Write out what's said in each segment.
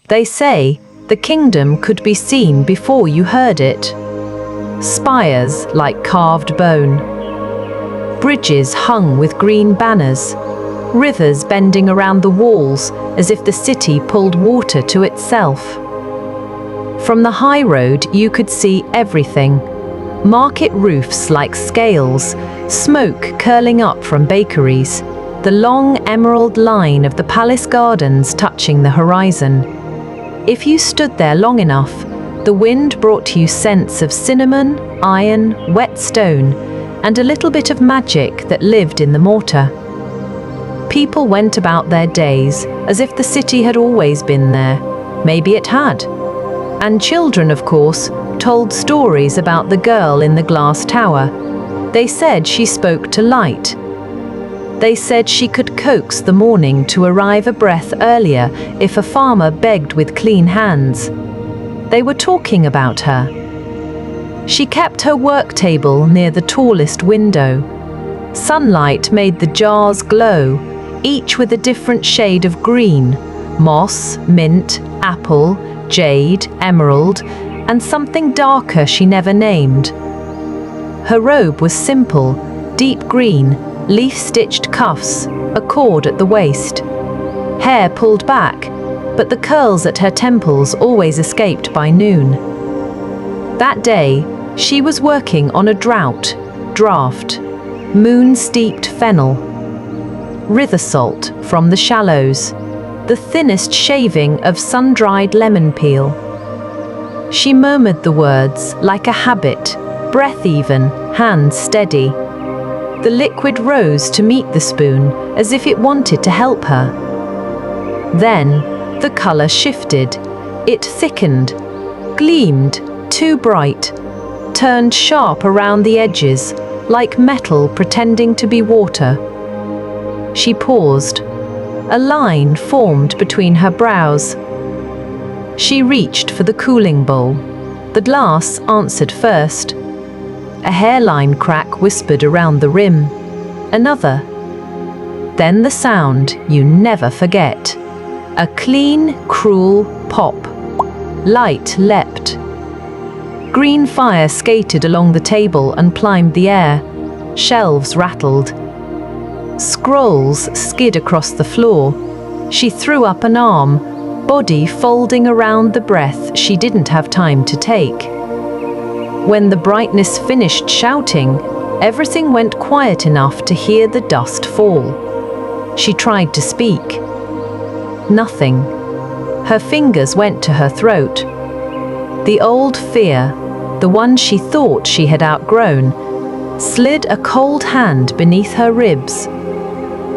They say the kingdom could be seen before you heard it. Spires like carved bone. Bridges hung with green banners. Rivers bending around the walls as if the city pulled water to itself. From the high road you could see everything. Market roofs like scales, smoke curling up from bakeries, the long emerald line of the palace gardens touching the horizon. If you stood there long enough, the wind brought you scents of cinnamon, iron, wet stone, and a little bit of magic that lived in the mortar. People went about their days as if the city had always been there. Maybe it had. And children, of course, told stories about the girl in the glass tower. They said she spoke to light. They said she could coax the morning to arrive a breath earlier if a farmer begged with clean hands. They were talking about her. She kept her work table near the tallest window. Sunlight made the jars glow, each with a different shade of green: moss, mint, apple, jade, emerald, and something darker she never named. Her robe was simple, deep green, leaf-stitched cuffs, a cord at the waist. Hair pulled back, but the curls at her temples always escaped by noon. That day, she was working on a draft, moon-steeped fennel. River salt from the shallows, the thinnest shaving of sun-dried lemon peel. She murmured the words like a habit, breath even, hands steady. The liquid rose to meet the spoon as if it wanted to help her. Then, the color shifted. It thickened, gleamed, too bright, turned sharp around the edges, like metal pretending to be water. She paused. A line formed between her brows. She reached for the cooling bowl. The glass answered first. A hairline crack whispered around the rim. Another. Then the sound you never forget. A clean, cruel pop. Light leapt. Green fire skated along the table and climbed the air. Shelves rattled. Scrolls skid across the floor. She threw up an arm, body folding around the breath she didn't have time to take. When the brightness finished shouting, everything went quiet enough to hear the dust fall. She tried to speak. Nothing. Her fingers went to her throat. The old fear, the one she thought she had outgrown, slid a cold hand beneath her ribs.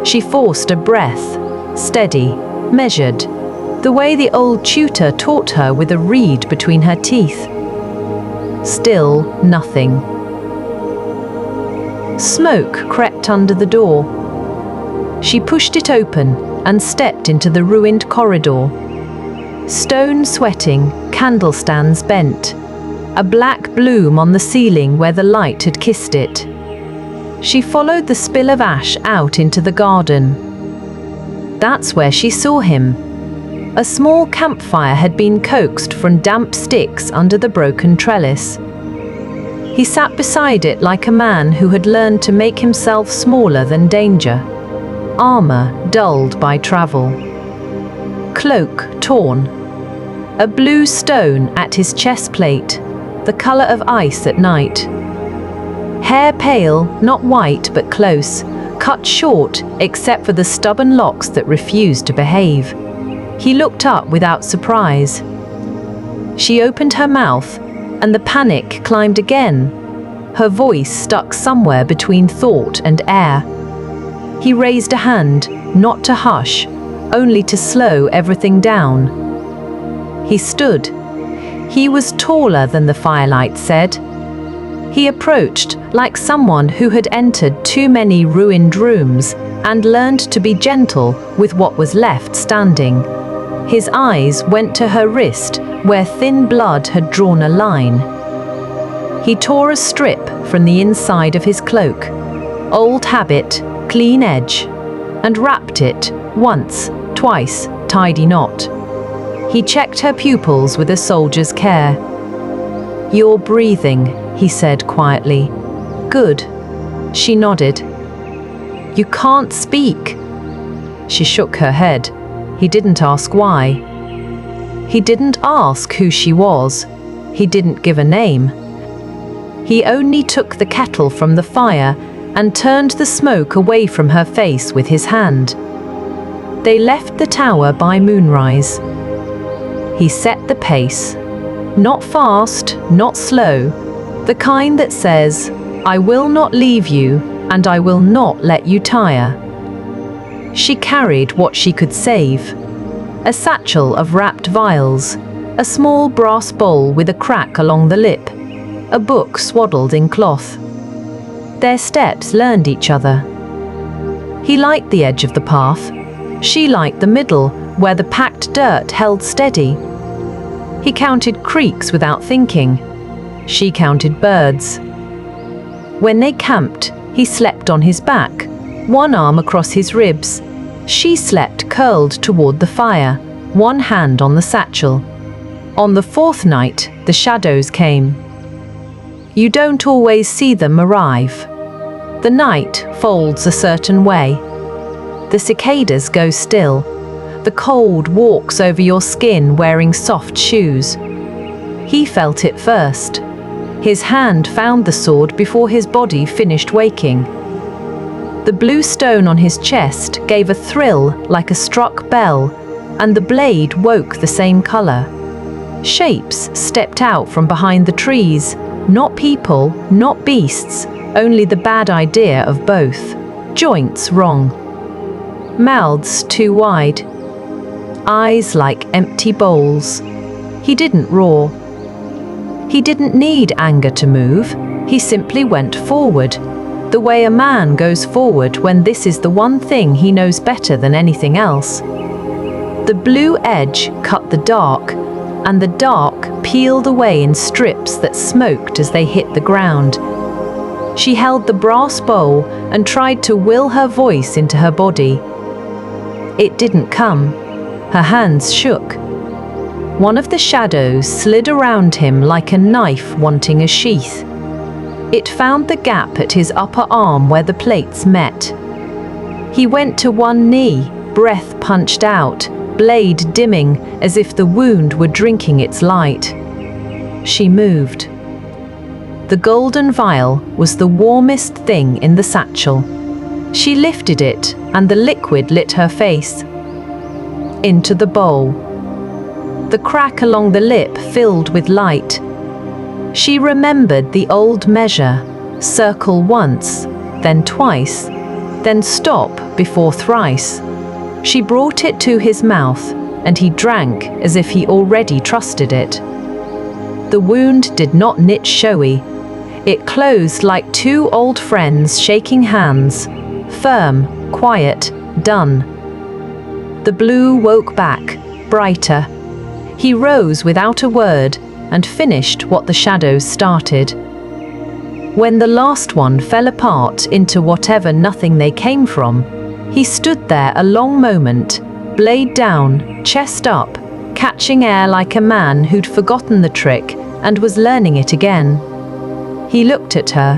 She forced a breath, steady, measured, the way the old tutor taught her with a reed between her teeth. Still nothing. Smoke crept under the door. She pushed it open and stepped into the ruined corridor. Stone sweating, candle stands bent, a black bloom on the ceiling where the light had kissed it. She followed the spill of ash out into the garden. That's where she saw him. A small campfire had been coaxed from damp sticks under the broken trellis. He sat beside it like a man who had learned to make himself smaller than danger. Armor dulled by travel. Cloak torn. A blue stone at his chest plate, the color of ice at night. Hair pale, not white but close, cut short except for the stubborn locks that refused to behave. He looked up without surprise. She opened her mouth, and the panic climbed again. Her voice stuck somewhere between thought and air. He raised a hand, not to hush, only to slow everything down. He stood. He was taller than the firelight said. He approached like someone who had entered too many ruined rooms and learned to be gentle with what was left standing. His eyes went to her wrist where thin blood had drawn a line. He tore a strip from the inside of his cloak, old habit, clean edge, and wrapped it, once, twice, tidy knot. He checked her pupils with a soldier's care. "You're breathing," he said quietly. "Good." She nodded. "You can't speak." She shook her head. He didn't ask why. He didn't ask who she was. He didn't give a name. He only took the kettle from the fire and turned the smoke away from her face with his hand. They left the tower by moonrise. He set the pace. Not fast, not slow. The kind that says, "I will not leave you, and I will not let you tire." She carried what she could save. A satchel of wrapped vials, a small brass bowl with a crack along the lip, a book swaddled in cloth. Their steps learned each other. He liked the edge of the path. She liked the middle, where the packed dirt held steady. He counted creaks without thinking. She counted birds. When they camped, he slept on his back, one arm across his ribs. She slept curled toward the fire, one hand on the satchel. On the fourth night, the shadows came. You don't always see them arrive. The night folds a certain way. The cicadas go still. The cold walks over your skin wearing soft shoes. He felt it first. His hand found the sword before his body finished waking. The blue stone on his chest gave a thrill like a struck bell, and the blade woke the same color. Shapes stepped out from behind the trees, not people, not beasts, only the bad idea of both. Joints wrong. Mouths too wide. Eyes like empty bowls. He didn't roar. He didn't need anger to move. He simply went forward, the way a man goes forward when this is the one thing he knows better than anything else. The blue edge cut the dark, and the dark peeled away in strips that smoked as they hit the ground. She held the brass bowl and tried to will her voice into her body. It didn't come. Her hands shook. One of the shadows slid around him like a knife wanting a sheath. It found the gap at his upper arm where the plates met. He went to one knee, breath punched out, blade dimming as if the wound were drinking its light. She moved. The golden vial was the warmest thing in the satchel. She lifted it, and the liquid lit her face. Into the bowl. The crack along the lip filled with light. She remembered the old measure: circle once, then twice, then stop before thrice. She brought it to his mouth, and he drank as if he already trusted it. The wound did not knit showy. It closed like two old friends shaking hands, firm, quiet, done. The blue woke back, brighter. He rose without a word and finished what the shadows started. When the last one fell apart into whatever nothing they came from, he stood there a long moment, blade down, chest up, catching air like a man who'd forgotten the trick and was learning it again. He looked at her.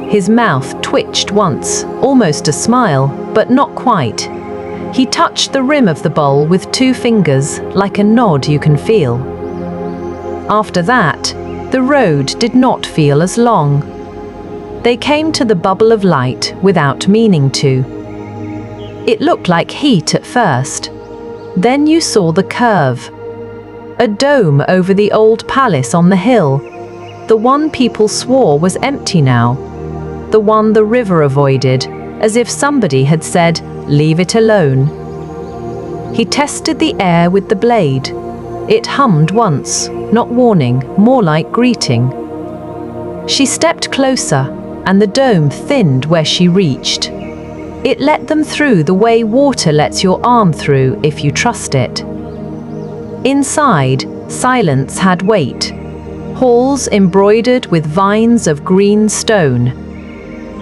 His mouth twitched once, almost a smile, but not quite. He touched the rim of the bowl with two fingers, like a nod you can feel. After that, the road did not feel as long. They came to the bubble of light without meaning to. It looked like heat at first. Then you saw the curve. A dome over the old palace on the hill. The one people swore was empty now. The one the river avoided, as if somebody had said, "Leave it alone." He tested the air with the blade. It hummed once, not warning, more like greeting. She stepped closer, and the dome thinned where she reached. It let them through the way water lets your arm through if you trust it. Inside, silence had weight. Halls embroidered with vines of green stone.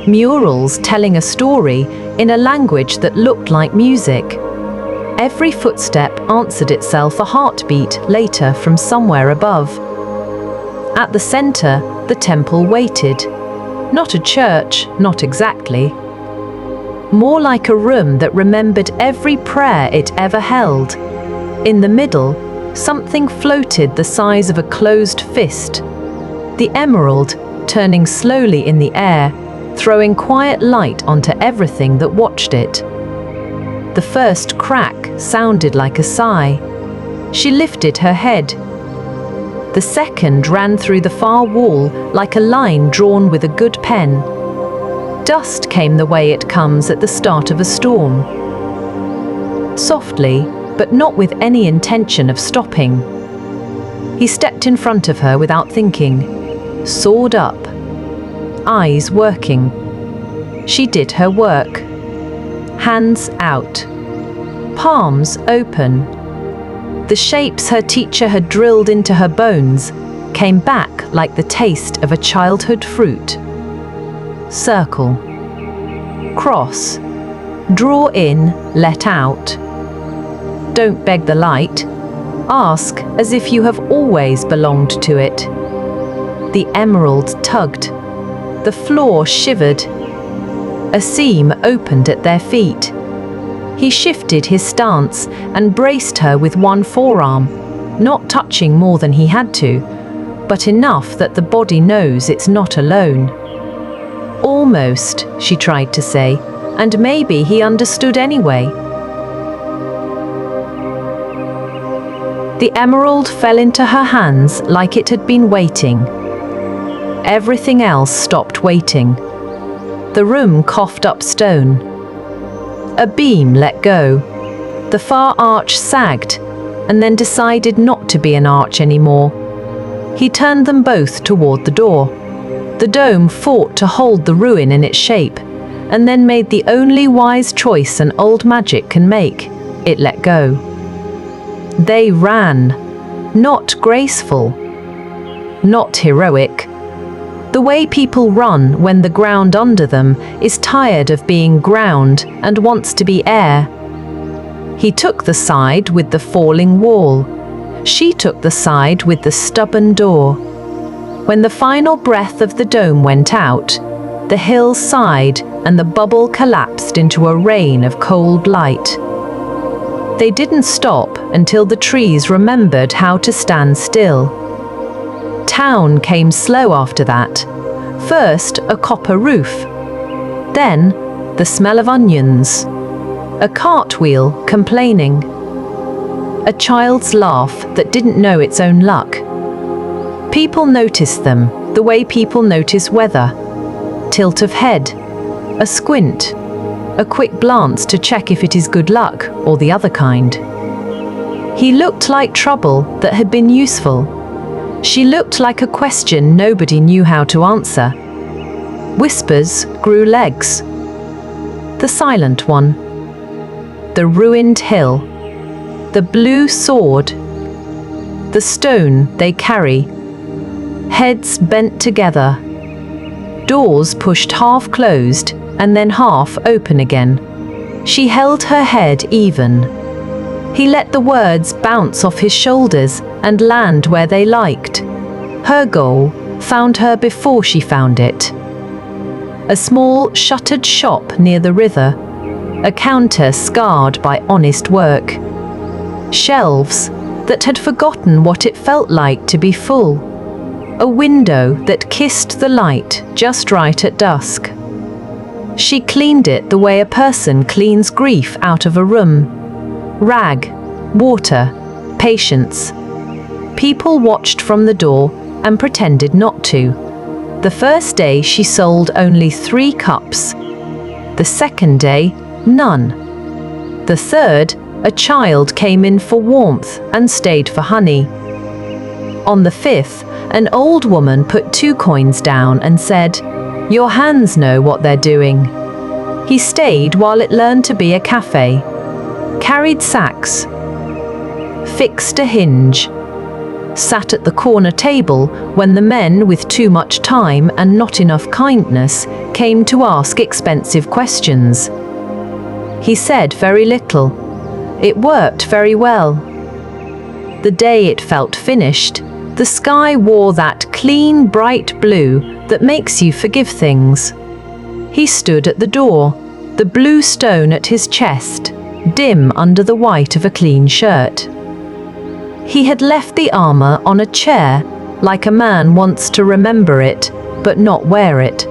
Murals telling a story in a language that looked like music. Every footstep answered itself a heartbeat later from somewhere above. At the center, the temple waited. Not a church, not exactly. More like a room that remembered every prayer it ever held. In the middle, something floated the size of a closed fist. The emerald, turning slowly in the air, throwing quiet light onto everything that watched it. The first crack sounded like a sigh. She lifted her head. The second ran through the far wall like a line drawn with a good pen. Dust came the way it comes at the start of a storm. Softly, but not with any intention of stopping. He stepped in front of her without thinking, sword up, eyes working. She did her work. Hands out, palms open. The shapes her teacher had drilled into her bones came back like the taste of a childhood fruit. Circle, cross, draw in, let out. Don't beg the light. Ask as if you have always belonged to it. The emerald tugged. The floor shivered. A seam opened at their feet. He shifted his stance and braced her with one forearm, not touching more than he had to, but enough that the body knows it's not alone. Almost, she tried to say, and maybe he understood anyway. The emerald fell into her hands like it had been waiting. Everything else stopped waiting. The room coughed up stone. A beam let go. The far arch sagged, and then decided not to be an arch anymore. He turned them both toward the door. The dome fought to hold the ruin in its shape, and then made the only wise choice an old magic can make. It let go. They ran. Not graceful. Not heroic. The way people run when the ground under them is tired of being ground and wants to be air. He took the side with the falling wall. She took the side with the stubborn door. When the final breath of the dome went out, the hill sighed and the bubble collapsed into a rain of cold light. They didn't stop until the trees remembered how to stand still. Town came slow after that. First, a copper roof. Then, the smell of onions. A cartwheel complaining. A child's laugh that didn't know its own luck. People noticed them, the way people notice weather. Tilt of head. A squint. A quick glance to check if it is good luck or the other kind. He looked like trouble that had been useful. She looked like a question nobody knew how to answer. Whispers grew legs. The silent one. The ruined hill. The blue sword. The stone they carry. Heads bent together. Doors pushed half closed and then half open again. She held her head even. He let the words bounce off his shoulders and land where they liked. Her goal found her before she found it. A small shuttered shop near the river. A counter scarred by honest work. Shelves that had forgotten what it felt like to be full. A window that kissed the light just right at dusk. She cleaned it the way a person cleans grief out of a room. Rag, water, patience. People watched from the door and pretended not to. The first day she sold only 3 cups. The second day, none. The third, a child came in for warmth and stayed for honey. On the 5th, an old woman put 2 coins down and said, "Your hands know what they're doing." He stayed while it learned to be a cafe. Carried sacks. Fixed a hinge. Sat at the corner table when the men with too much time and not enough kindness came to ask expensive questions. He said very little. It worked very well. The day it felt finished, the sky wore that clean, bright blue that makes you forgive things. He stood at the door, the blue stone at his chest, dim under the white of a clean shirt. He had left the armor on a chair, like a man wants to remember it, but not wear it.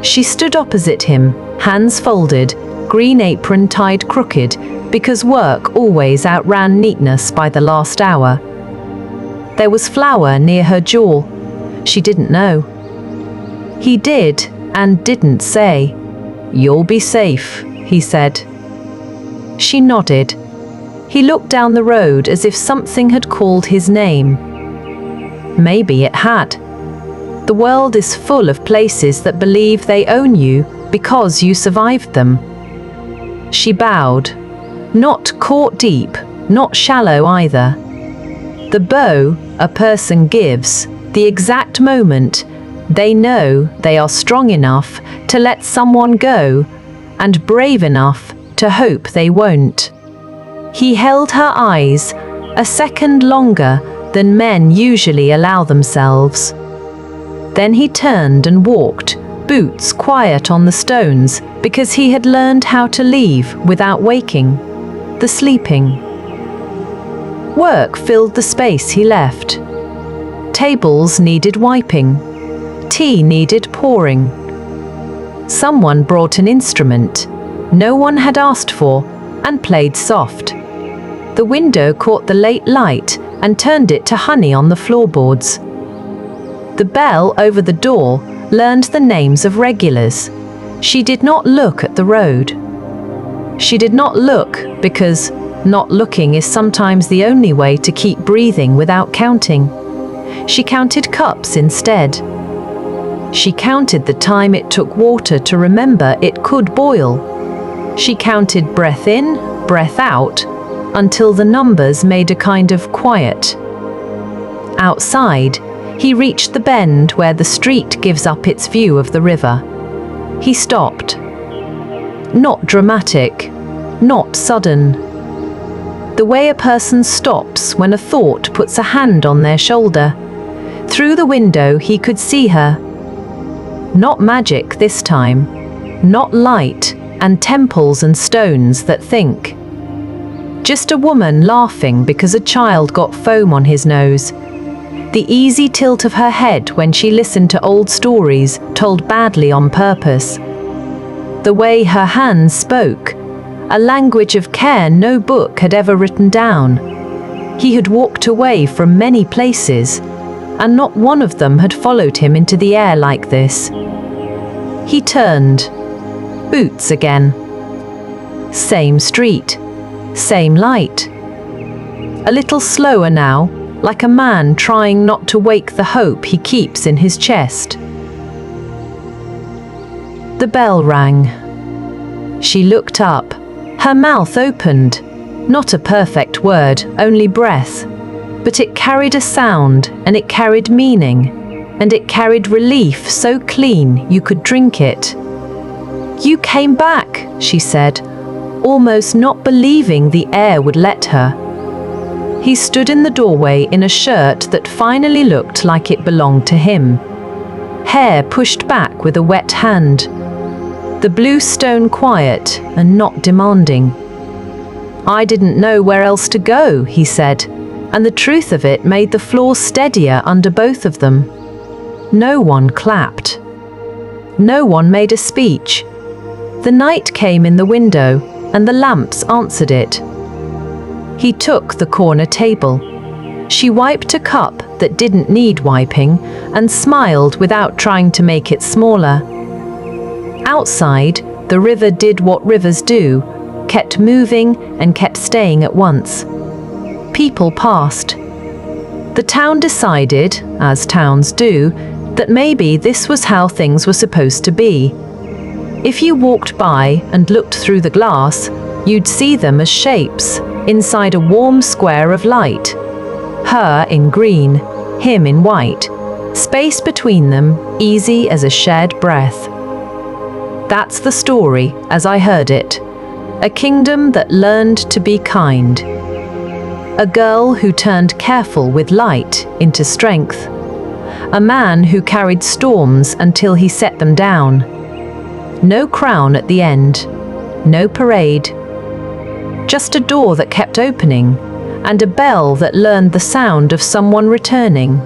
She stood opposite him, hands folded, green apron tied crooked, because work always outran neatness by the last hour. There was flour near her jaw. She didn't know. He did, and didn't say. "You'll be safe," he said. She nodded. He looked down the road as if something had called his name. Maybe it had. The world is full of places that believe they own you because you survived them. She bowed. Not caught deep, not shallow either. The bow a person gives, the exact moment they know they are strong enough to let someone go, and brave enough to hope they won't. He held her eyes a second longer than men usually allow themselves. Then he turned and walked, boots quiet on the stones, because he had learned how to leave without waking. The sleeping. Work filled the space he left. Tables needed wiping. Tea needed pouring. Someone brought an instrument no one had asked for and played soft. The window caught the late light and turned it to honey on the floorboards. The bell over the door learned the names of regulars. She did not look at the road. She did not look because not looking is sometimes the only way to keep breathing without counting. She counted cups instead. She counted the time it took water to remember it could boil. She counted breath in, breath out, until the numbers made a kind of quiet. Outside, he reached the bend where the street gives up its view of the river. He stopped. Not dramatic, not sudden. The way a person stops when a thought puts a hand on their shoulder. Through the window he could see her. Not magic this time, not light and temples and stones that think. Just a woman laughing because a child got foam on his nose. The easy tilt of her head when she listened to old stories told badly on purpose. The way her hands spoke, a language of care no book had ever written down. He had walked away from many places, and not one of them had followed him into the air like this. He turned. Boots again. Same street. Same light. A little slower now, like a man trying not to wake the hope he keeps in his chest. The bell rang. She looked up. Her mouth opened. Not a perfect word, only breath. But it carried a sound, and it carried meaning, and it carried relief so clean you could drink it. "You came back," she said, almost not believing the air would let her. He stood in the doorway in a shirt that finally looked like it belonged to him. Hair pushed back with a wet hand. The blue stone quiet and not demanding. "I didn't know where else to go," he said, and the truth of it made the floor steadier under both of them. No one clapped. No one made a speech. The night came in the window, and the lamps answered it. He took the corner table. She wiped a cup that didn't need wiping and smiled without trying to make it smaller. Outside, the river did what rivers do, kept moving and kept staying at once. People passed. The town decided, as towns do, that maybe this was how things were supposed to be. If you walked by and looked through the glass, you'd see them as shapes inside a warm square of light. Her in green, him in white, space between them easy as a shared breath. That's the story as I heard it. A kingdom that learned to be kind. A girl who turned careful with light into strength. A man who carried storms until he set them down. No crown at the end, no parade. Just a door that kept opening, and a bell that learned the sound of someone returning.